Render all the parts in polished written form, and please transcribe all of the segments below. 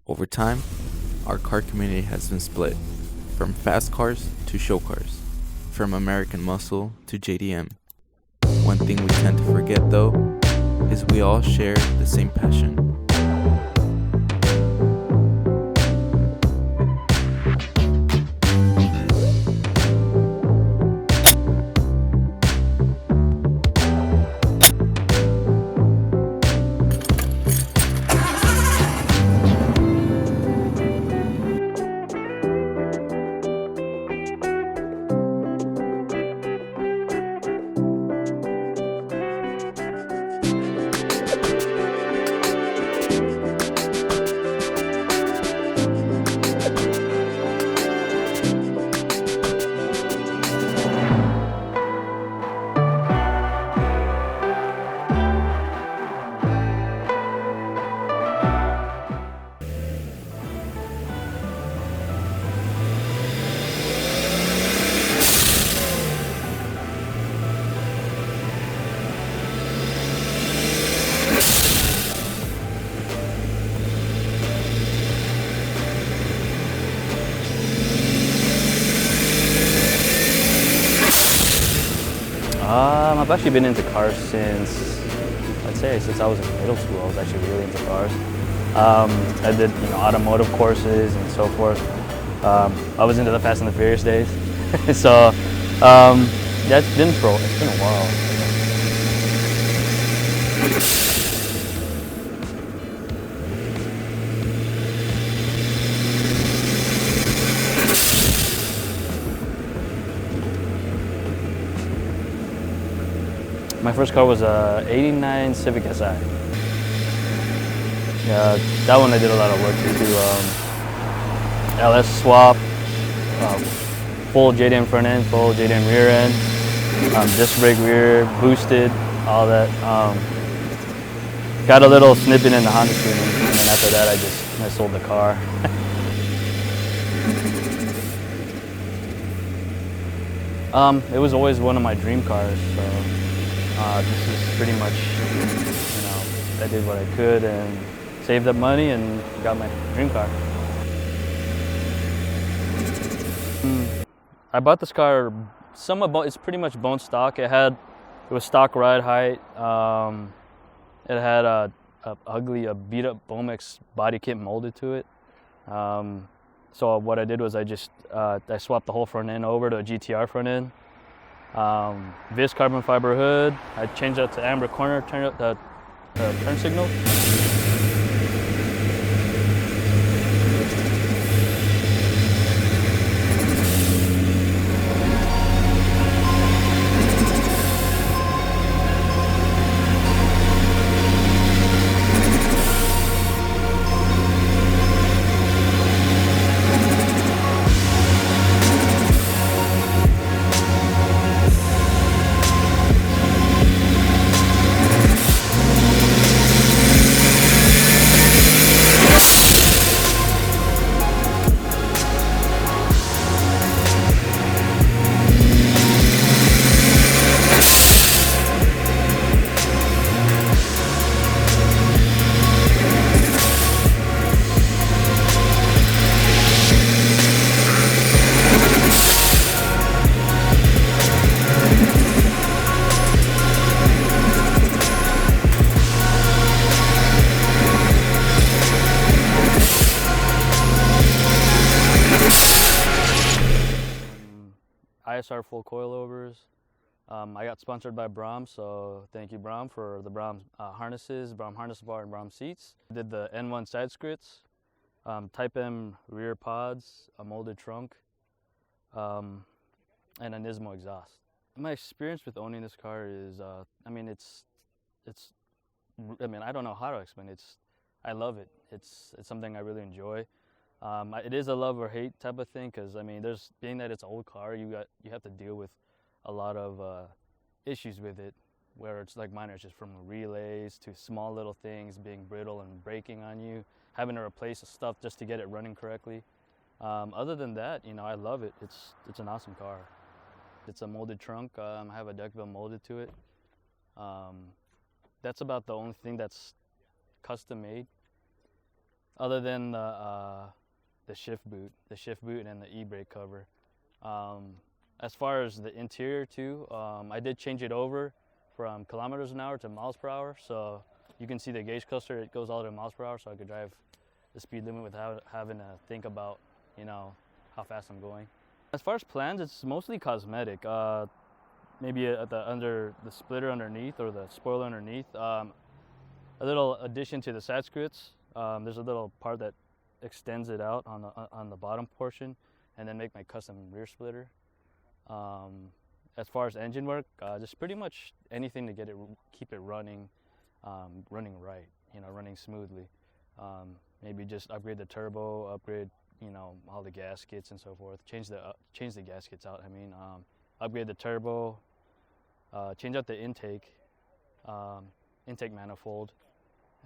Over time, our car community has been split, from fast cars to show cars, from American Muscle to JDM. One thing we tend to forget though, is we all share the same passion. I've actually been into cars since I was in middle school. I was actually really into cars. I did automotive courses and so forth. I was into the Fast and the Furious days. So yeah, it's been a while. My first car was a '89 Civic Si. Yeah, that one I did a lot of work to. LS swap, full JDM front end, full JDM rear end, disc brake rear, boosted, all that. Got a little snippet in the Honda tuning, and then after that I sold the car. It was always one of my dream cars, so this is pretty much, I did what I could and saved up money and got my dream car. I bought this car, it's pretty much bone stock. It was stock ride height. It had a beat up Bomex body kit molded to it. So what I did was I swapped the whole front end over to a GTR front end. Vis carbon fiber hood. I changed that to amber corner turn signal. ISR full coilovers. I got sponsored by Brahms, so thank you Brahms for the Brahms harnesses, Brahms harness bar, and Brahms seats. I did the N1 side skirts, Type M rear pods, a molded trunk, and a Nismo exhaust. My experience with owning this car is, I don't know how to explain it. I love it. It's something I really enjoy. It is a love or hate type of thing, because being that it's an old car, you have to deal with a lot of issues with it, where it's like minor, it's just from relays to small little things being brittle and breaking on you, having to replace the stuff just to get it running correctly. Other than that, I love it. It's an awesome car. It's a molded trunk. I have a deck bill molded to it. That's about the only thing that's custom made. other than the shift boot and the e-brake cover. As far as the interior too, I did change it over from kilometers an hour to miles per hour. So you can see the gauge cluster, it goes all to miles per hour, so I could drive the speed limit without having to think about, you know, how fast I'm going. As far as plans, it's mostly cosmetic. Maybe at the splitter underneath or the spoiler underneath. A little addition to the side skirts. There's a little part that extends it out on the bottom portion, and then make my custom rear splitter. As far as engine work, just pretty much anything to keep it running, running right, you know, running smoothly. Maybe just upgrade the turbo, upgrade, you know, all the gaskets and so forth. Change the gaskets out. I mean, upgrade the turbo, change out the intake manifold,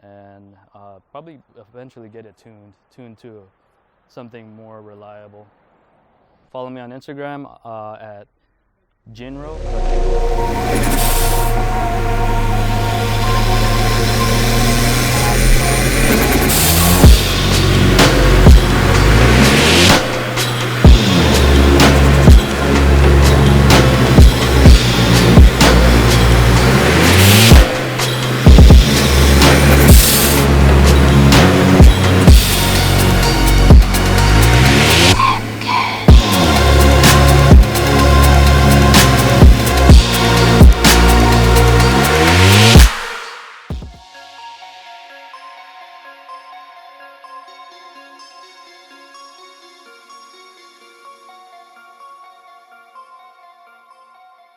and probably eventually get it tuned to something more reliable. Follow me on Instagram at Jinro.